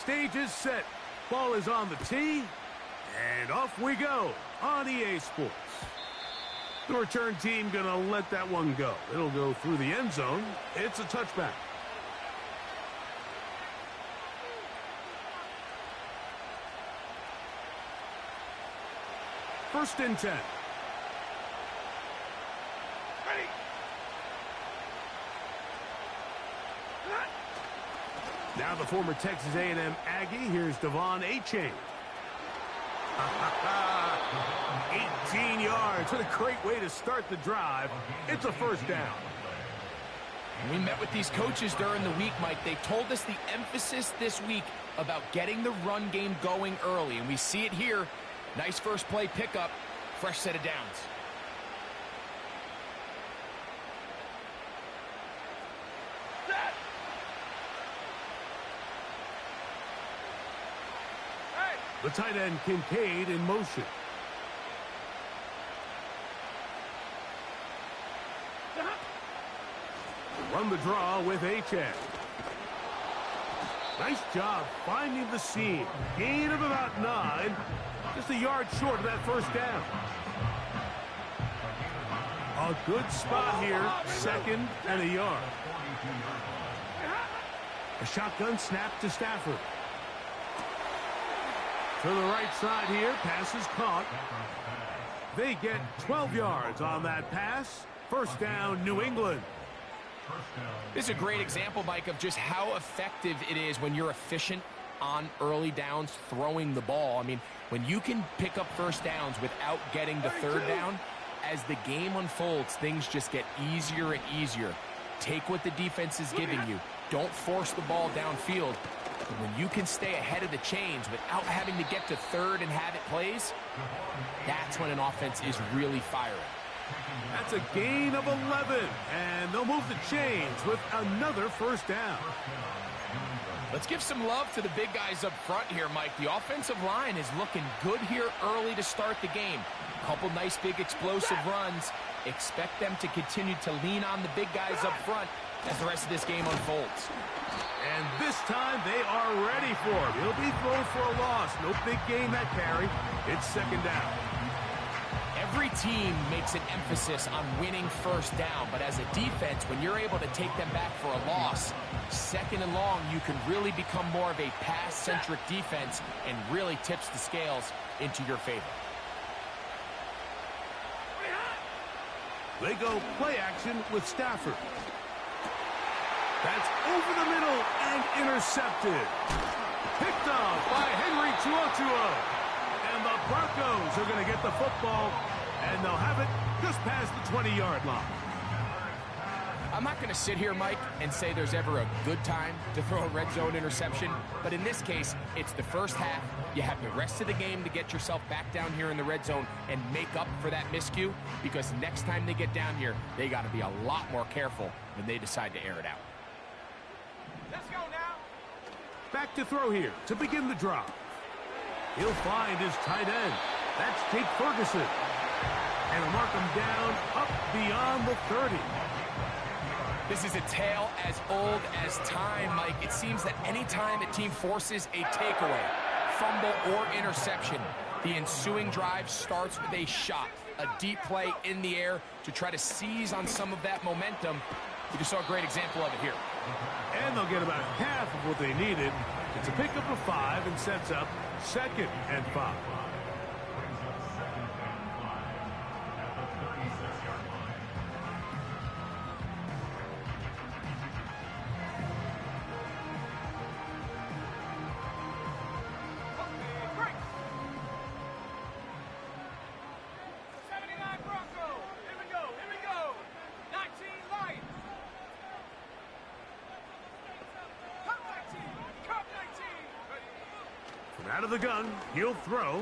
Stage is set. Ball is on the tee. And off we go on EA Sports. The return team going to let that one go. It'll go through the end zone. It's a touchback. First and 10. Ready. Now the former Texas A&M Aggie. Here's Devon Achane. 18 yards. What a great way to start the drive. It's a first down. We met with these coaches during the week, Mike. They told us the emphasis this week about getting the run game going early, and we see it here. Nice first play pickup, fresh set of downs. The tight end Kincaid in motion. Run the draw with Achane. Nice job finding the seam. Gain of about 9. Just a yard short of that first down. A good spot here. Second and a yard. A shotgun snap to Stafford. To the right side here. Pass is caught. They get 12 yards on that pass. First down, New England. This is a great example, Mike, of just how effective it is when you're efficient on early downs throwing the ball. I mean, when you can pick up first downs without getting the third down, as the game unfolds, things just get easier and easier. Take what the defense is giving you. Don't force the ball downfield. And when you can stay ahead of the chains without having to get to third and have it plays, that's when an offense is really firing. That's a gain of 11, and they'll move the chains with another first down. Let's give some love to the big guys up front here, Mike. The offensive line is looking good here early to start the game. Couple nice big explosive runs. Expect them to continue to lean on the big guys up front as the rest of this game unfolds. And this time they are ready for it. He'll be thrown for a loss. No big gain that carry. It's second down. Every team makes an emphasis on winning first down, but as a defense, when you're able to take them back for a loss, second and long, you can really become more of a pass-centric defense and really tips the scales into your favor. They go play action with Stafford. That's over the middle and intercepted. Picked off by Henry To'oTo'o. And the Broncos are going to get the football, and they'll have it just past the 20-yard line. I'm not going to sit here, Mike, and say there's ever a good time to throw a red zone interception, but in this case, it's the first half. You have the rest of the game to get yourself back down here in the red zone and make up for that miscue, because next time they get down here, they got to be a lot more careful when they decide to air it out. Let's go now. Back to throw here to begin the drive. He'll find his tight end. That's Jake Ferguson. And he'll mark him down up beyond the 30. This is a tale as old as time, Mike. It seems that any time a team forces a takeaway, fumble, or interception, the ensuing drive starts with a shot, a deep play in the air to try to seize on some of that momentum. We just saw a great example of it here. And they'll get about half of what they needed. It's a pickup of 5 and sets up second and 5. Out of the gun, he'll throw.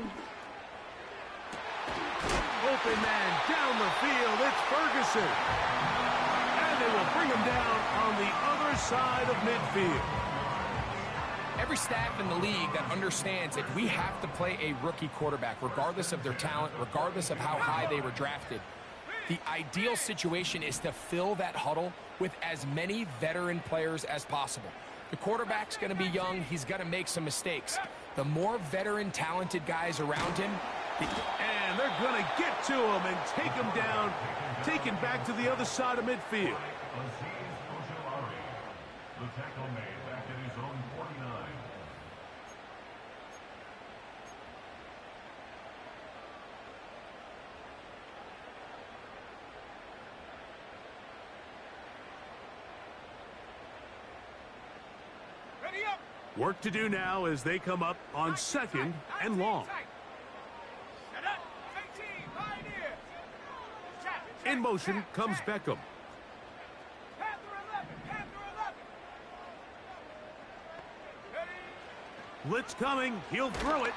Open man down the field, it's Ferguson. And they will bring him down on the other side of midfield. Every staff in the league that understands that we have to play a rookie quarterback, regardless of their talent, regardless of how high they were drafted. The ideal situation is to fill that huddle with as many veteran players as possible. The quarterback's going to be young. He's going to make some mistakes. The more veteran, talented guys around him. And they're going to get to him and take him down, taken back to the other side of midfield. The tackle made back at his own 49. Ready up. Work to do now as they come up on second and long. In motion comes Beckham. Blitz coming. He'll throw it.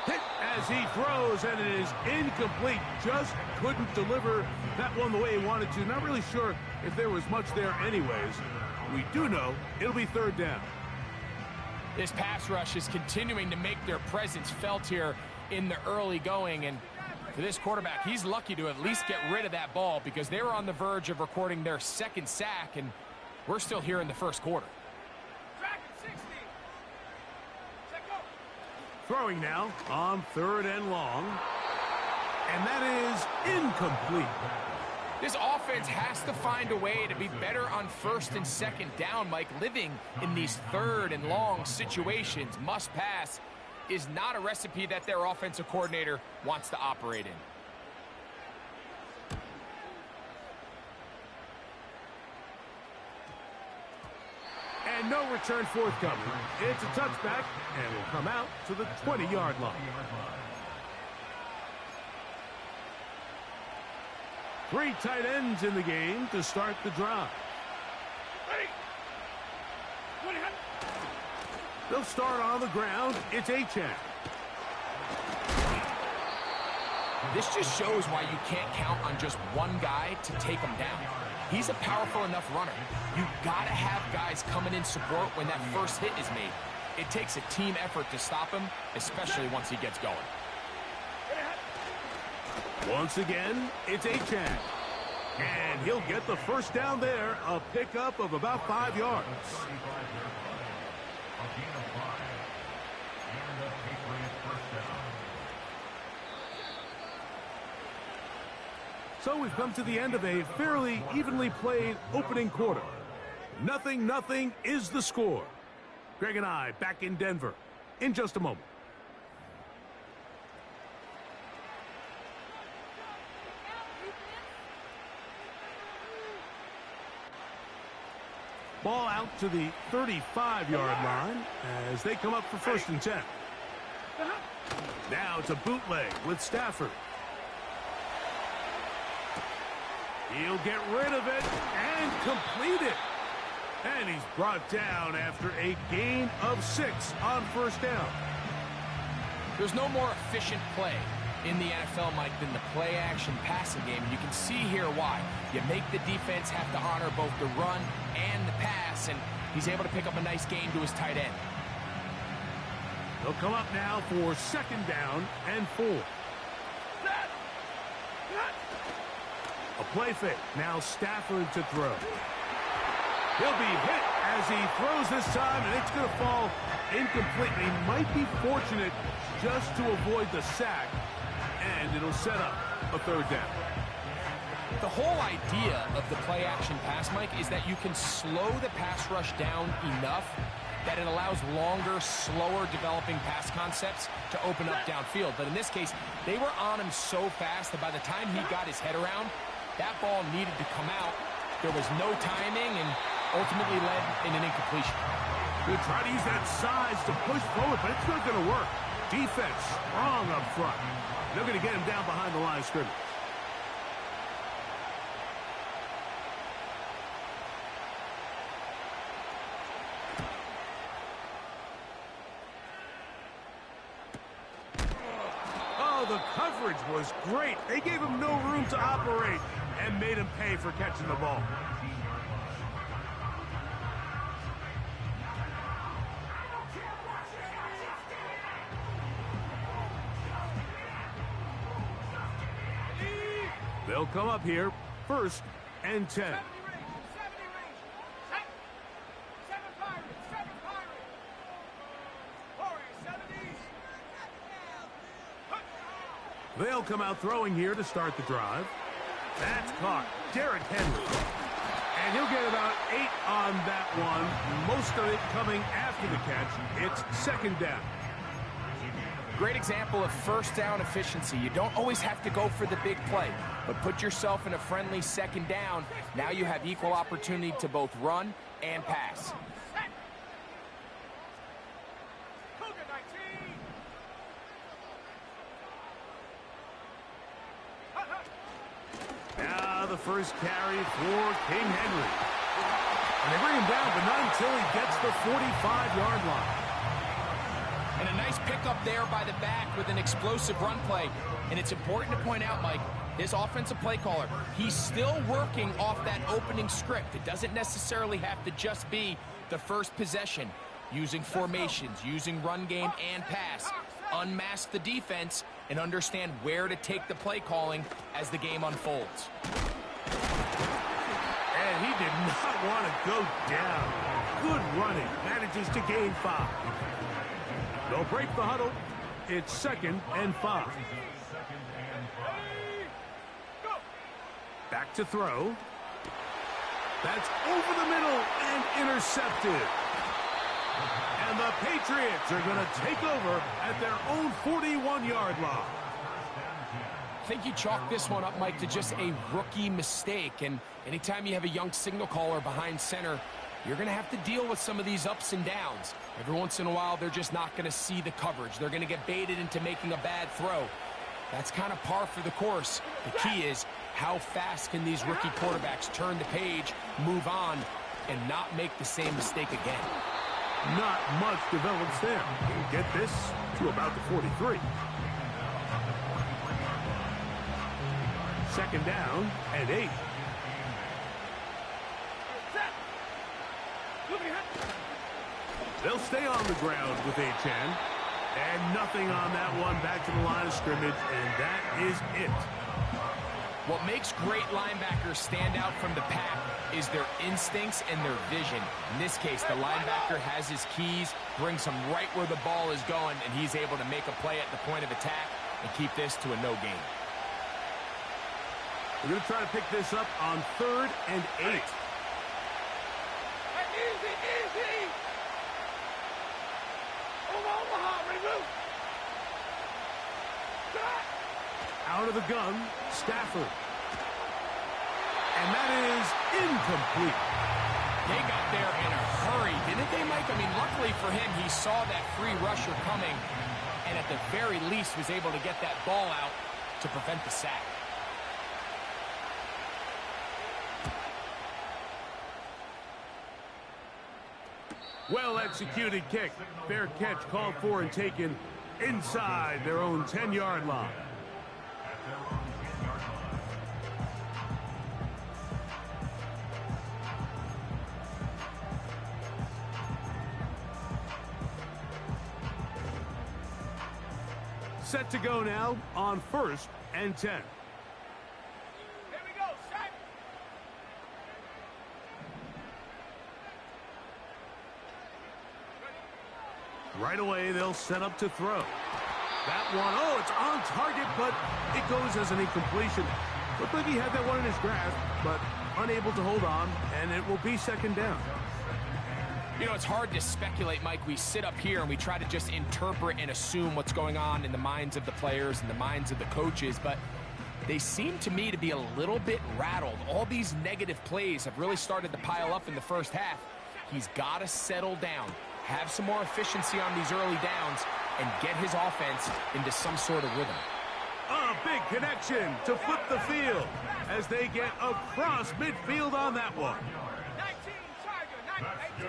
Hit as he throws, and it is incomplete. Just couldn't deliver that one the way he wanted to. Not really sure if there was much there anyways. We do know it'll be third down. This pass rush is continuing to make their presence felt here in the early going, and for this quarterback, he's lucky to at least get rid of that ball because they were on the verge of recording their second sack, and we're still here in the first quarter. Throwing now on third and long, and that is incomplete. This offense has to find a way to be better on first and second down, Mike. Living in these third and long situations, must pass, is not a recipe that their offensive coordinator wants to operate in. And no return forthcoming. It's a touchback, and will come out to the 20-yard line. 3 tight ends in the game to start the drive. They'll start on the ground. It's Achane. This just shows why you can't count on just one guy to take him down. He's a powerful enough runner. You've got to have guys coming in support when that first hit is made. It takes a team effort to stop him, especially once he gets going. Once again, it's Achane. And he'll get the first down there, a pickup of about 5 yards. So we've come to the end of a fairly evenly played opening quarter. 0-0 is the score. Greg and I back in Denver in just a moment. Ball out to the 35-yard line as they come up for first and 10. Now it's a bootleg with Stafford. He'll get rid of it and complete it. And he's brought down after a gain of 6 on first down. There's no more efficient play in the NFL, Mike, than the play-action passing game. You can see here why. You make the defense have to honor both the run and the pass, and he's able to pick up a nice gain to his tight end. They'll come up now for second down and 4. A play fake. Now Stafford to throw. He'll be hit as he throws this time, and it's going to fall incomplete. He might be fortunate just to avoid the sack, and it'll set up a third down. The whole idea of the play-action pass, Mike, is that you can slow the pass rush down enough that it allows longer, slower developing pass concepts to open up downfield. But in this case, they were on him so fast that by the time he got his head around, that ball needed to come out. There was no timing and ultimately led in an incompletion. We'll try to use that size to push forward, but it's not going to work. Defense strong up front. They're going to get him down behind the line of scrimmage. Oh, the coverage was great. They gave him no room to operate and made him pay for catching the ball. They'll come up here, first and 10. They'll come out throwing here to start the drive. That's caught. Derrick Henry. And he'll get about 8 on that one. Most of it coming after the catch. It's second down. Great example of first down efficiency. You don't always have to go for the big play, but put yourself in a friendly second down. Now you have equal opportunity to both run and pass. Now the first carry for King Henry. And they bring him down, but not until he gets the 45-yard line. And a nice pickup there by the back with an explosive run play. And it's important to point out, Mike, this offensive play caller, he's still working off that opening script. It doesn't necessarily have to just be the first possession. Using formations, using run game and pass. Unmask the defense and understand where to take the play calling as the game unfolds. And he did not want to go down. Good running. Manages to gain 5. They'll break the huddle. It's 2nd and 5. Back to throw. That's over the middle and intercepted. And the Patriots are going to take over at their own 41-yard line. I think you chalk this one up, Mike, to just a rookie mistake. And anytime you have a young signal caller behind center, you're going to have to deal with some of these ups and downs. Every once in a while, they're just not going to see the coverage. They're going to get baited into making a bad throw. That's kind of par for the course. The key is how fast can these rookie quarterbacks turn the page, move on, and not make the same mistake again. Not much develops there. Get this to about the 43. 2nd down and 8. They'll stay on the ground with Achane. And nothing on that one. Back to the line of scrimmage, and that is it. What makes great linebackers stand out from the pack is their instincts and their vision. In this case, the linebacker has his keys, brings him right where the ball is going, and he's able to make a play at the point of attack and keep this to a no gain. We're going to try to pick this up on 3rd and 8. Out of the gun, Stafford. And that is incomplete. They got there in a hurry, didn't they, Mike? I mean, luckily for him, he saw that free rusher coming and at the very least was able to get that ball out to prevent the sack. Well-executed kick. Fair catch called for and taken inside their own 10-yard line. Set to go now on 1st and 10. Here we go, set. Right away, they'll set up to throw. That one, oh, it's on target, but it goes as an incompletion. Looked like he had that one in his grasp, but unable to hold on, and it will be 2nd down. You know, it's hard to speculate, Mike. We sit up here and we try to just interpret and assume what's going on in the minds of the players and the minds of the coaches, but they seem to me to be a little bit rattled. All these negative plays have really started to pile up in the first half. He's got to settle down, have some more efficiency on these early downs, and get his offense into some sort of rhythm. A big connection to flip the field as they get across midfield on that one. 19, Tiger, 19,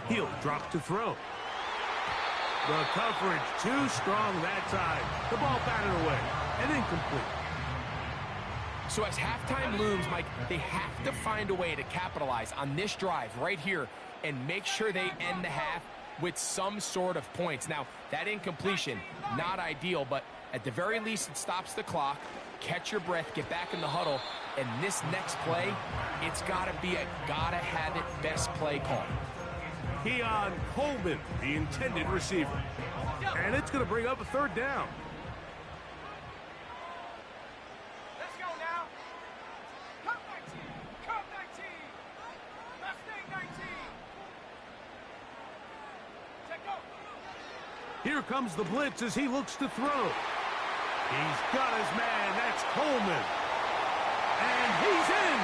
He'll drop to throw. The coverage too strong that time. The ball batted away and incomplete. So as halftime looms, Mike, they have to find a way to capitalize on this drive right here and make sure they end the half with some sort of points. Now, that incompletion, not ideal, but at the very least it stops the clock. Catch your breath, get back in the huddle, and this next play, it's got to be a gotta-have-it best play call. Keon Coleman, the intended receiver. And it's going to bring up a third down. Let's go now. Come 19. Come 19. Mustang 19. Check go. Here comes the blitz as he looks to throw. He's got his man. That's Coleman. And he's in.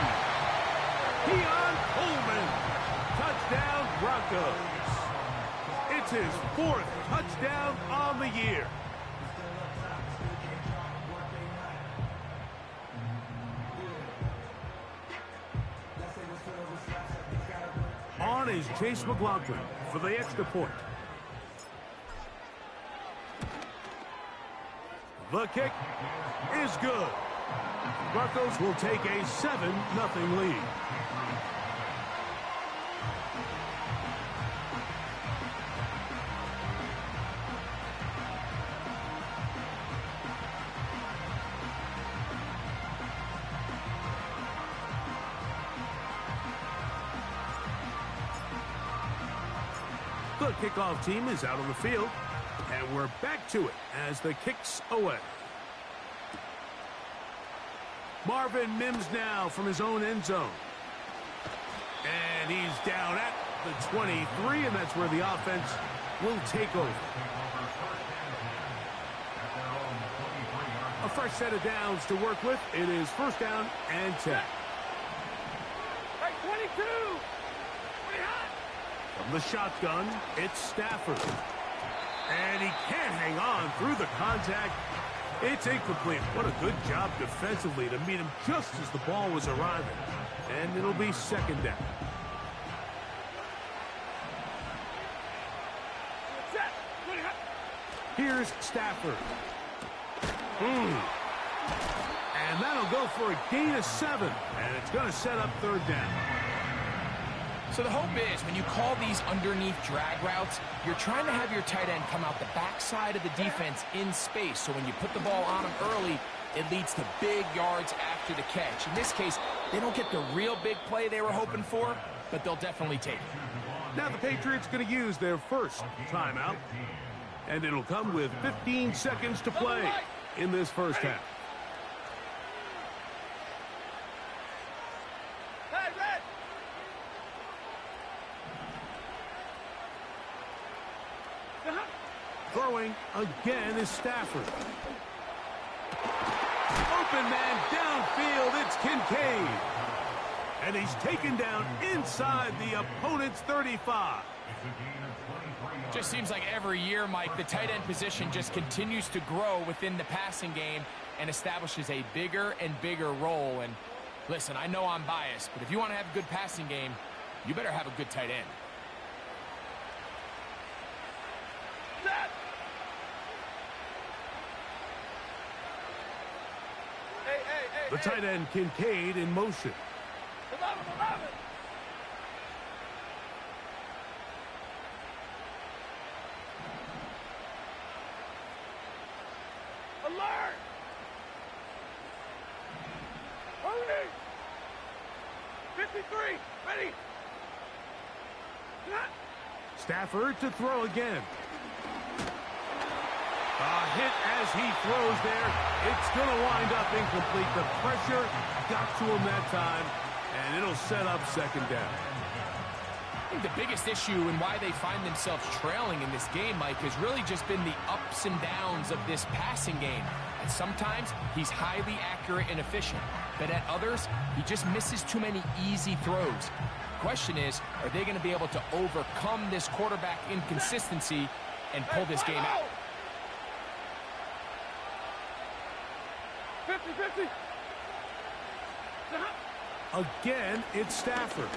Keon Coleman. Touchdown Broncos. It's his 4th touchdown on the year. On is Chase McLaughlin for the extra point. The kick is good. Broncos will take a 7-0 lead. The kickoff team is out on the field, and we're back to it as the kick's away. Marvin Mims now from his own end zone. And he's down at the 23, and that's where the offense will take over. A fresh set of downs to work with. It is 1st down and 10. Hey, 22. Pretty hot. From the shotgun, it's Stafford. And he can't hang on through the contact. It's incomplete. What a good job defensively to meet him just as the ball was arriving. And it'll be 2nd down. Set. Pretty hot. Here's Stafford. And that'll go for a gain of 7. And it's going to set up 3rd down. So the hope is when you call these underneath drag routes, you're trying to have your tight end come out the backside of the defense in space. So when you put the ball on him early, it leads to big yards after the catch. In this case, they don't get the real big play they were hoping for, but they'll definitely take it. Now the Patriots going to use their first timeout. And it'll come with 15 seconds to play in this first half. Hey, red. Throwing again is Stafford. Open man downfield, it's Kincaid. And he's taken down inside the opponent's 35. Just seems like every year, Mike, the tight end position just continues to grow within the passing game and establishes a bigger and bigger role. And listen, I know I'm biased, but if you want to have a good passing game, you better have a good tight end. Set. Hey. The tight end Kincaid in motion. 11. Alert! Hurry! 53, ready! Stafford to throw again. A hit as he throws there. It's going to wind up incomplete. The pressure got to him that time, and it'll set up 2nd down. I think the biggest issue and why they find themselves trailing in this game, Mike, has really just been the ups and downs of this passing game. And sometimes he's highly accurate and efficient, but at others, he just misses too many easy throws. The question is, are they going to be able to overcome this quarterback inconsistency and pull this game out? 50. Again, it's Stafford.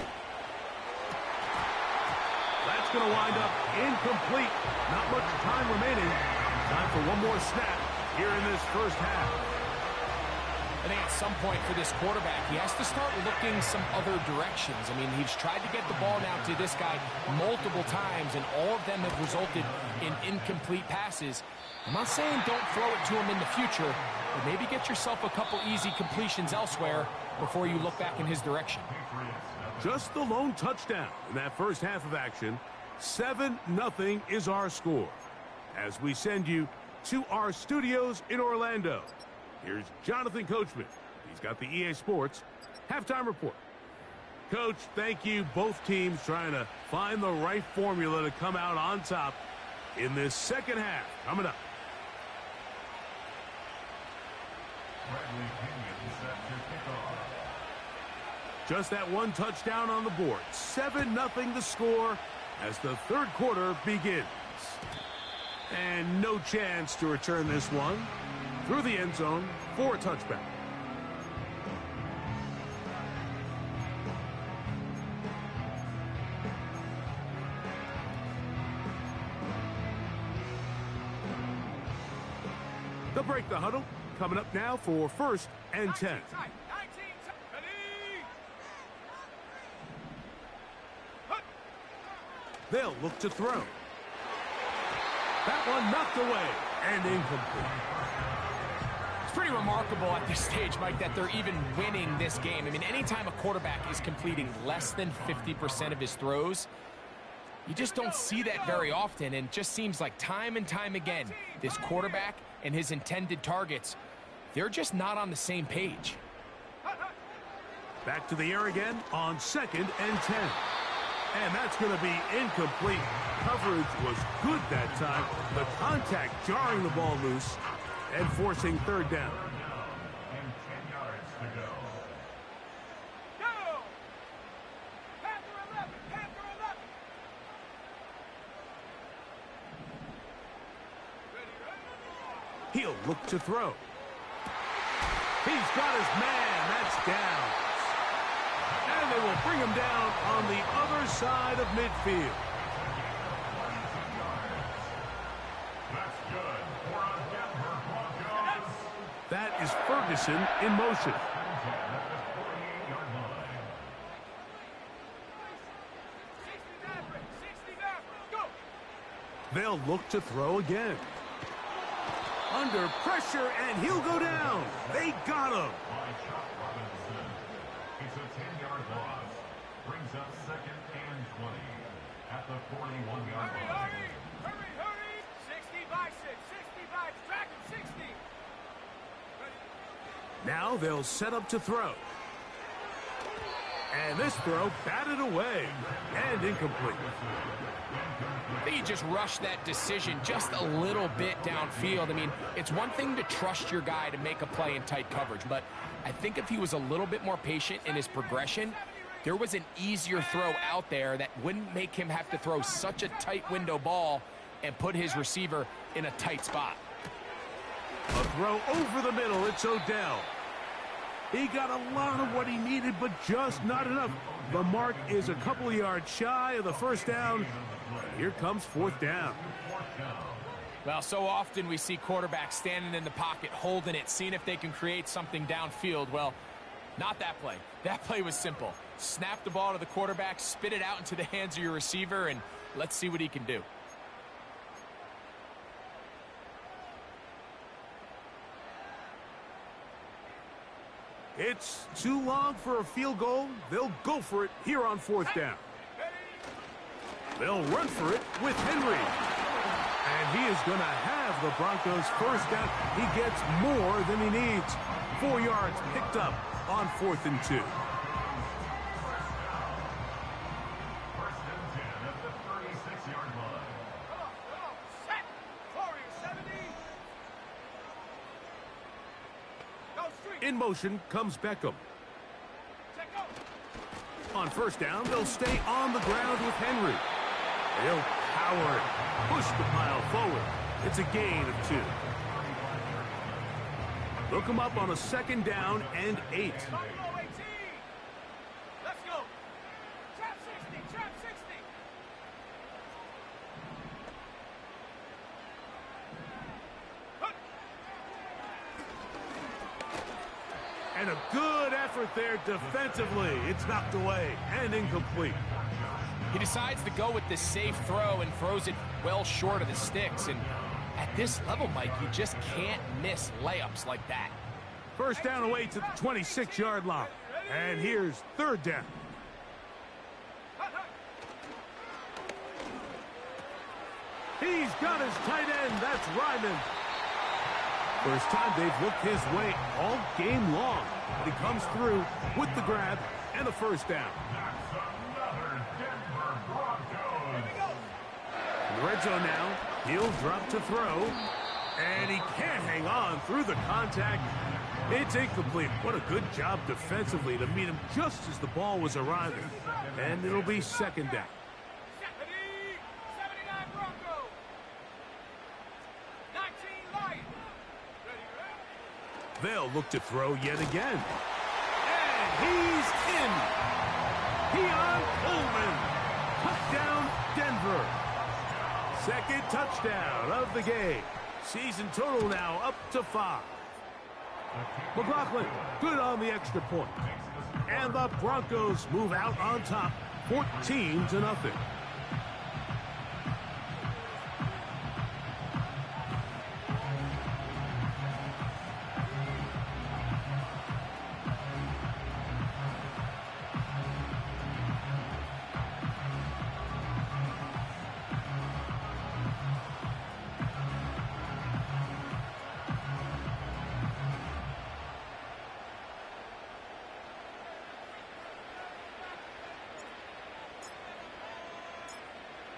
That's going to wind up incomplete. Not much time remaining. Time for one more snap here in this first half. I think at some point for this quarterback, he has to start looking some other directions. I mean, he's tried to get the ball now to this guy multiple times, and all of them have resulted in incomplete passes. I'm not saying don't throw it to him in the future, but maybe get yourself a couple easy completions elsewhere before you look back in his direction. Just the lone touchdown in that first half of action. 7-0 is our score. As we send you to our studios in Orlando, here's Jonathan Coachman. He's got the EA Sports halftime report. Coach, thank you. Both teams trying to find the right formula to come out on top in this second half. Coming up. Bradley Pinion set to kick off. Just that one touchdown on the board. 7-0 the score as the third quarter begins. And no chance to return this one through the end zone for a touchback. They'll break the huddle. Coming up now for 1st and 10. They'll look to throw. That one knocked away and incomplete. It's pretty remarkable at this stage, Mike, that they're even winning this game. I mean, anytime a quarterback is completing less than 50% of his throws, you just don't see that very often, and it just seems like time and time again, this quarterback and his intended targets, they're just not on the same page. Back to the air again on 2nd and 10. And that's going to be incomplete. Coverage was good that time. The contact jarring the ball loose and forcing 3rd down. And 10 yards to go. Go! Panther 11! Panther 11! He'll look to throw. He's got his man. That's down. And they will bring him down on the other side of midfield. That's good for a Denver Broncos. That is Ferguson in motion. 10 at the 48-yard line. 69, go! They'll look to throw again. Under pressure, and he'll go down. They got him. By Chuck Robinson. It's a 10-yard loss. Brings up 2nd and 20 at the 41-yard Hurry, line. hurry! Hurry, hurry! 60 by 6, 60 by, track him, 60! Now they'll set up to throw. And this throw batted away and incomplete. I think he just rushed that decision just a little bit downfield. I mean, it's one thing to trust your guy to make a play in tight coverage, but I think if he was a little bit more patient in his progression, there was an easier throw out there that wouldn't make him have to throw such a tight window ball and put his receiver in a tight spot. A throw over the middle. It's Odell. He got a lot of what he needed, but just not enough. The mark is a couple of yards shy of the 1st down. Here comes 4th down. Well, so often we see quarterbacks standing in the pocket, holding it, seeing if they can create something downfield. Well, not that play. That play was simple. Snap the ball to the quarterback, spit it out into the hands of your receiver, and let's see what he can do. It's too long for a field goal. They'll go for it here on 4th down. They'll run for it with Henry. And he is going to have the Broncos 1st down. He gets more than he needs. 4 yards picked up on 4th and 2. 1st and 10 at the 36-yard line. Come on, set! Warrior 70! Go street! In motion comes Beckham. Check go! On 1st down, they'll stay on the ground with Henry. They'll power it, push the pile forward. It's a gain of 2. Look him up on a 2nd down and 8. Buffalo 18! Let's go! Trap 60! Trap 60! And a good effort there defensively. It's knocked away and incomplete. He decides to go with the safe throw and throws it well short of the sticks. And at this level, Mike, you just can't miss layups like that. 1st down away to the 26-yard line. And here's 3rd down. He's got his tight end. That's Ryman. First time they've looked his way all game long. But he comes through with the grab and a first down. That's another Denver Broncos. In the red zone now, he'll drop to throw. And he can't hang on through the contact. It's incomplete. What a good job defensively to meet him just as the ball was arriving. And it'll be second down. 79 Broncos. 19 Lions. Ready. They'll look to throw yet again. And he's in. Keon Coleman. Touchdown, Denver. Second touchdown of the game. Season total now up to 5. McLaughlin, good on the extra point. And the Broncos move out on top, 14-0.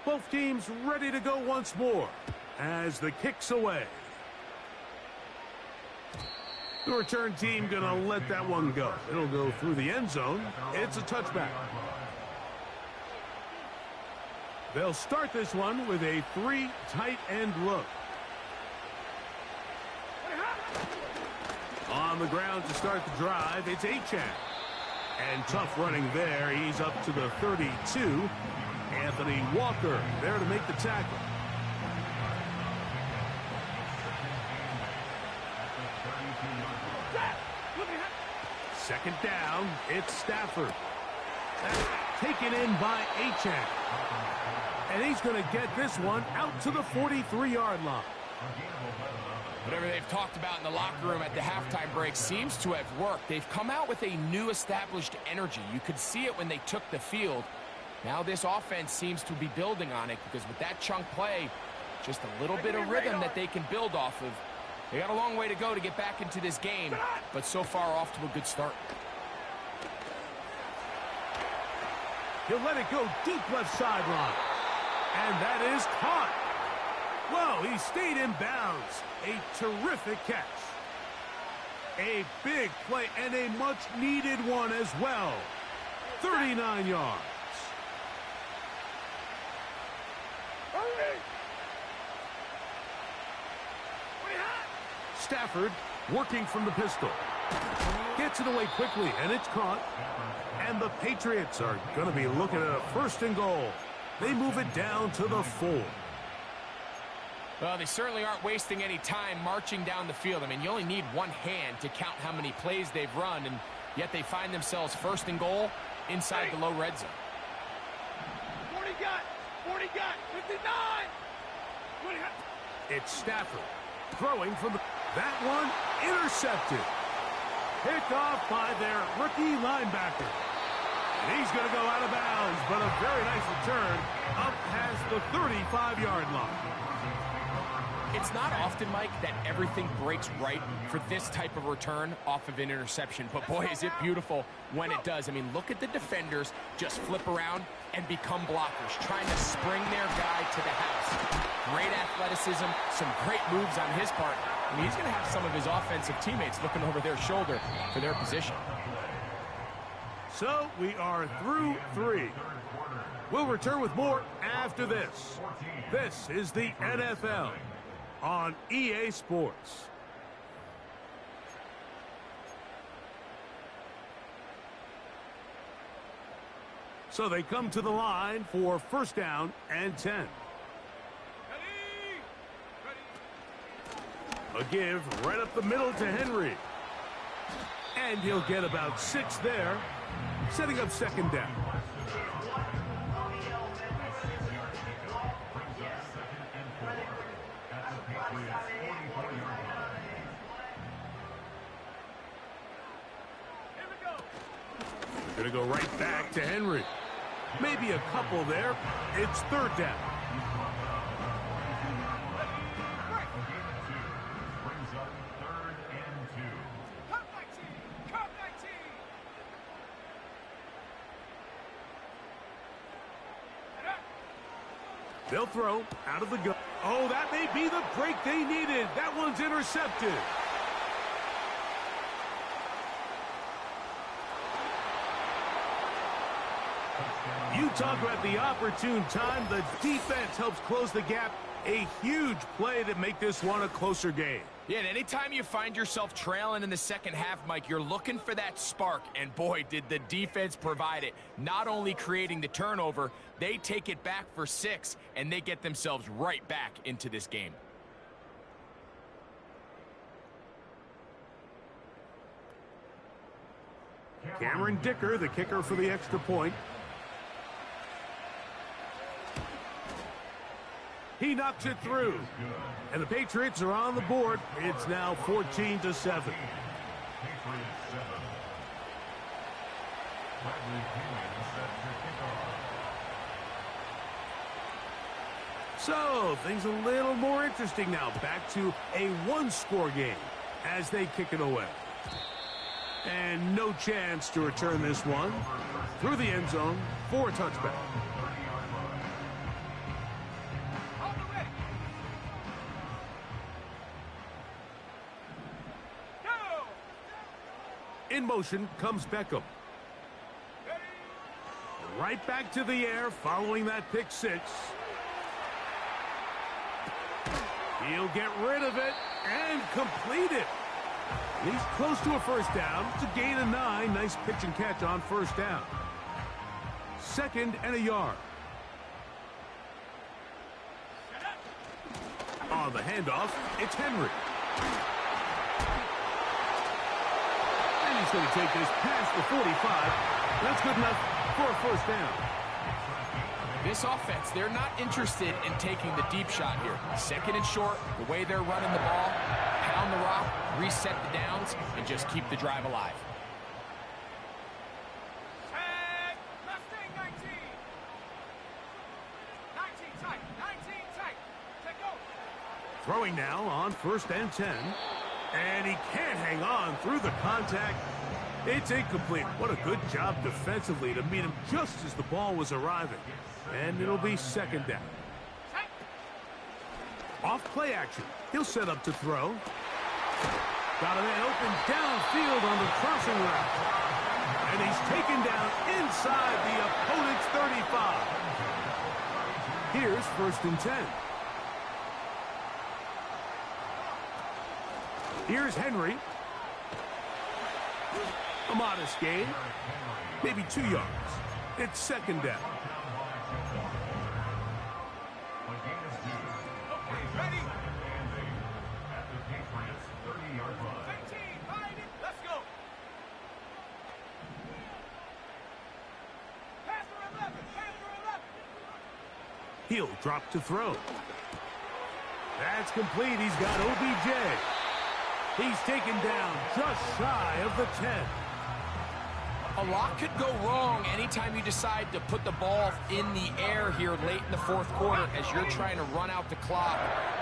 Both teams ready to go once more as the kick's away. The return team gonna let that one go. It'll go through the end zone. It's a touchback. They'll start this one with a 3 tight end look. On the ground to start the drive, it's Achane. And tough running there. He's up to the 32. Anthony Walker there to make the tackle. Second down, it's Stafford. That's taken in by Achane. And he's going to get this one out to the 43-yard line. Whatever they've talked about in the locker room at the halftime break seems to have worked. They've come out with a new established energy. You could see it when they took the field. Now this offense seems to be building on it because with that chunk play, just a little bit of rhythm that they can build off of. They got a long way to go to get back into this game, but so far off to a good start. He'll let it go deep left sideline. And that is caught. Well, he stayed in bounds. A terrific catch. A big play and a much-needed one as well. 39 yards. Stafford working from the pistol. Gets it away quickly, and it's caught. And the Patriots are going to be looking at a 1st and goal. They move it down to the 4. Well, they certainly aren't wasting any time marching down the field. I mean, you only need one hand to count how many plays they've run, and yet they find themselves 1st and goal inside the low red zone. 40 got, 59. 20 got. It's Stafford throwing from the... That one intercepted. Picked off by their rookie linebacker. And he's going to go out of bounds, but a very nice return up past the 35-yard line. It's not often, Mike, that everything breaks right for this type of return off of an interception. But, boy, is it beautiful when it does. I mean, look at the defenders just flip around and become blockers, trying to spring their guy to the house. Great athleticism, some great moves on his part. I mean, he's going to have some of his offensive teammates looking over their shoulder for their position. So we are through 3. We'll return with more after this. This is the NFL on EA Sports. So they come to the line for 1st down and 10. A give right up the middle to Henry. And he'll get about 6 there, setting up 2nd down. Going to go right back to Henry. Maybe a couple there. It's 3rd down. They'll throw out of the gun. Oh, that may be the break they needed. That one's intercepted. You talk about the opportune time. The defense helps close the gap. A huge play to make this one a closer game. Yeah, and anytime you find yourself trailing in the second half, Mike, you're looking for that spark. And boy, did the defense provide it. Not only creating the turnover, they take it back for 6, and they get themselves right back into this game. Cameron Dicker, the kicker for the extra point. He knocks it through. And the Patriots are on the board. It's now 14-7. Patriots 7. Bradley Pinion set to kick off. So, things a little more interesting now. Back to a one-score game as they kick it away. And no chance to return this one through the end zone for a touchback. In motion comes Beckham. Right back to the air following that pick 6. He'll get rid of it and complete it. He's close to a first down. It's a gain of 9. Nice pitch and catch on first down. 2nd and a yard. On the handoff, it's Henry. He's going to take this past the 45. That's good enough for a first down. This offense, they're not interested in taking the deep shot here. 2nd and short, the way they're running the ball, pound the rock, reset the downs, and just keep the drive alive. Tag, Mustang 19. 19 tight, 19 tight. Take go. Throwing now on 1st and 10. And he can't hang on through the contact. It's incomplete. What a good job defensively to meet him just as the ball was arriving. And it'll be 2nd down. Off play action. He'll set up to throw. Got a man open downfield on the crossing route. And he's taken down inside the opponent's 35. Here's 1st and 10. Here's Henry. A modest gain. Maybe 2 yards. It's 2nd down. Okay, ready? At the Patriots 30-yard line. 15, behind it. Let's go. Pass for 11, pass for 11. He'll drop to throw. That's complete. He's got OBJ. He's taken down just shy of the 10. A lot could go wrong anytime you decide to put the ball in the air here late in the 4th quarter as you're trying to run out the clock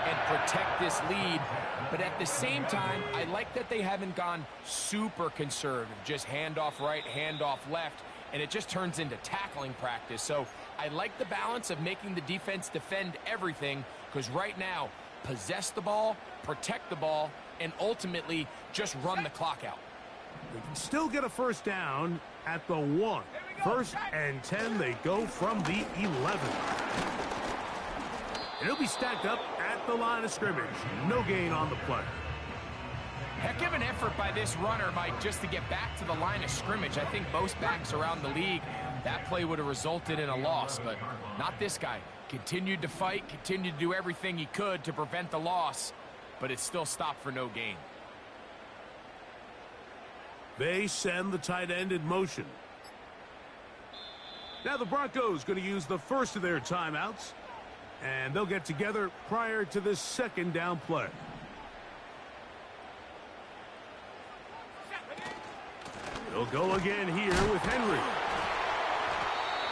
and protect this lead. But at the same time, I like that they haven't gone super conservative, just handoff right, handoff left, and it just turns into tackling practice. So I like the balance of making the defense defend everything, because right now, possess the ball, protect the ball, and ultimately just run the clock out. They can still get a first down at the 1. 1st and 10, they go from the 11. And he'll be stacked up at the line of scrimmage. No gain on the play. Heck of an effort by this runner, Mike, just to get back to the line of scrimmage. I think most backs around the league, that play would have resulted in a loss, but not this guy. Continued to fight, continued to do everything he could to prevent the loss, but it still stopped for no gain. They send the tight end in motion. Now the Broncos going to use the first of their timeouts, and they'll get together prior to this 2nd down play. He'll go again here with Henry.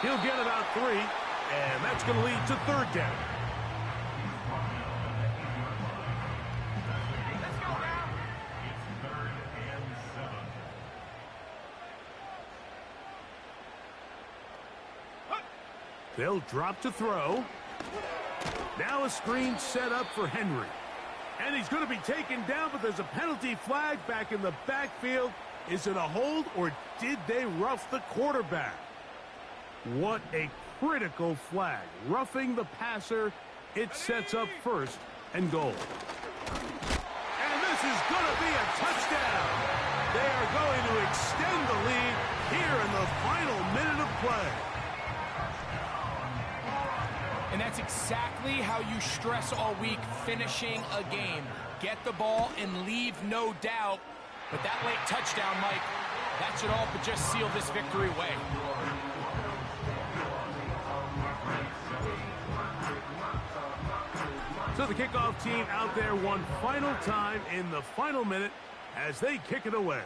He'll get about 3, and that's going to lead to 3rd down. Let's go now. It's 3rd and 7. They'll drop to throw. Now a screen set up for Henry. And he's going to be taken down, but there's a penalty flag back in the backfield. Is it a hold, or did they rough the quarterback? What a critical flag. Roughing the passer. It sets up first and goal. And this is going to be a touchdown. They are going to extend the lead here in the final minute of play. And that's exactly how you stress all week, finishing a game. Get the ball and leave no doubt. But that late touchdown, Mike, that should all but just seal this victory away. So the kickoff team out there one final time in the final minute as they kick it away.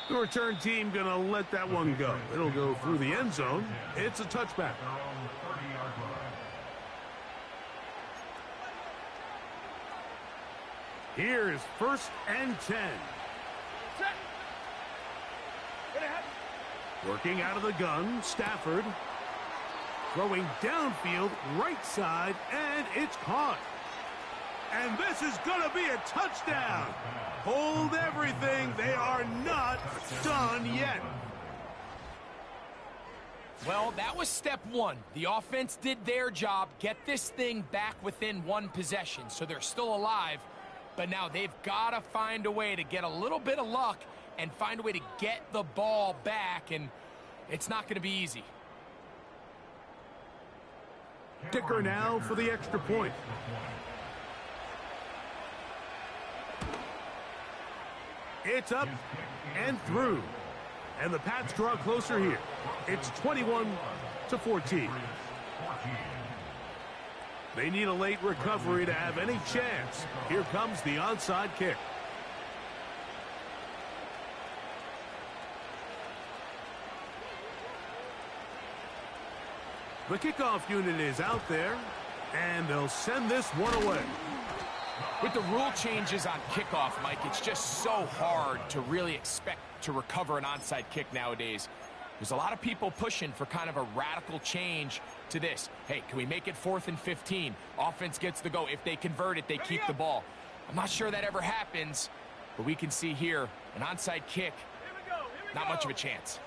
The return team going to let that one go. It'll go through the end zone. It's a touchback. Here is 1st and 10. Working out of the gun, Stafford. Throwing downfield, right side, and it's caught. And this is going to be a touchdown. Hold everything. They are not done yet. Well, that was step one. The offense did their job, get this thing back within one possession, so they're still alive. But now they've got to find a way to get a little bit of luck and find a way to get the ball back, and it's not going to be easy. Kicker now for the extra point. It's up and through. And the Pats draw closer here. It's 21-14. They need a late recovery to have any chance. Here comes the onside kick. The kickoff unit is out there, and they'll send this one away. With the rule changes on kickoff, Mike, it's just so hard to really expect to recover an onside kick nowadays. There's a lot of people pushing for kind of a radical change to this. Hey, can we make it 4th and 15? Offense gets the go. If they convert it, they keep the ball. I'm not sure that ever happens, but we can see here an onside kick, not much of a chance.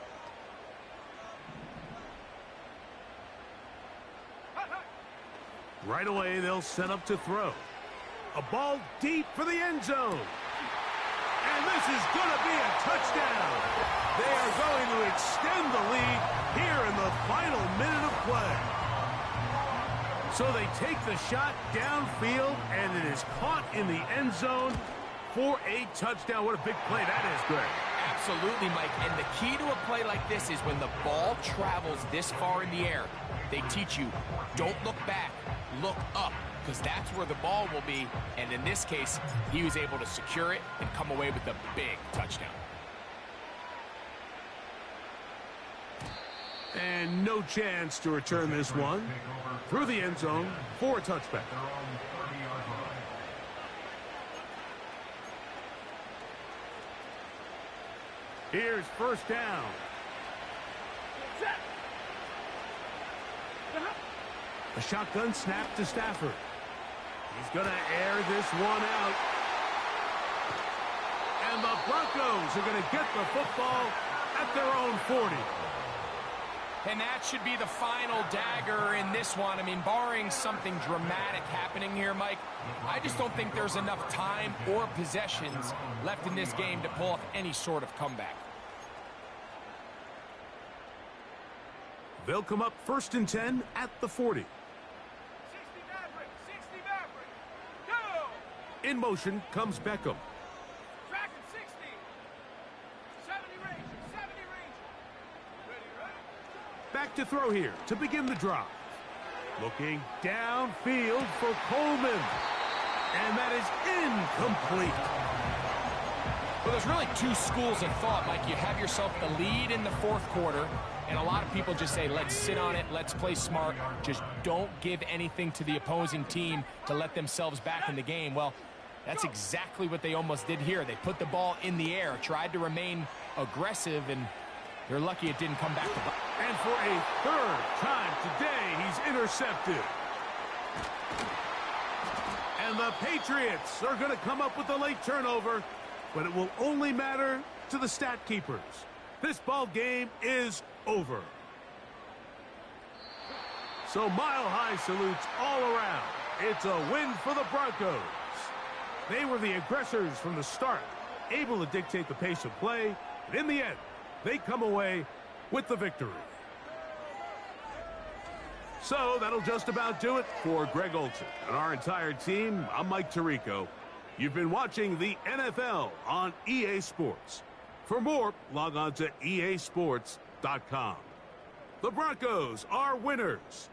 Right away, they'll set up to throw. A ball deep for the end zone. And this is going to be a touchdown. They are going to extend the lead here in the final minute of play. So they take the shot downfield, and it is caught in the end zone for a touchdown. What a big play that is, Greg. Absolutely, Mike. And the key to a play like this is when the ball travels this far in the air, they teach you, don't look back, look up, because that's where the ball will be. And in this case, he was able to secure it and come away with a big touchdown. And no chance to return this one through the end zone for a touchback. Here's 1st down. A shotgun snap to Stafford. He's going to air this one out. And the Broncos are going to get the football at their own 40. And that should be the final dagger in this one. I mean, barring something dramatic happening here, Mike, I just don't think there's enough time or possessions left in this game to pull off any sort of comeback. They'll come up 1st and 10 at the 40. 60 Maverick, go! In motion comes Beckham. Track at 60. 70 Ranger, 70 Ranger. Ready, right? Back to throw here to begin the drive. Looking downfield for Coleman. And that is incomplete. Well, there's really two schools of thought, Mike. You have yourself the lead in the 4th quarter, and a lot of people just say, let's sit on it, let's play smart, just don't give anything to the opposing team to let themselves back in the game. Well, that's exactly what they almost did here. They put the ball in the air, tried to remain aggressive, and they're lucky it didn't come back to bite. And for a 3rd time today, he's intercepted. And the Patriots are going to come up with a late turnover, but it will only matter to the stat keepers. This ball game is over. So mile-high salutes all around. It's a win for the Broncos. They were the aggressors from the start, able to dictate the pace of play, and in the end, they come away with the victory. So that'll just about do it for Greg Olsen and our entire team. I'm Mike Tirico. You've been watching the NFL on EA Sports. For more, log on to easports.com. The Broncos are winners.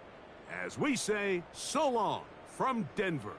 As we say, so long from Denver.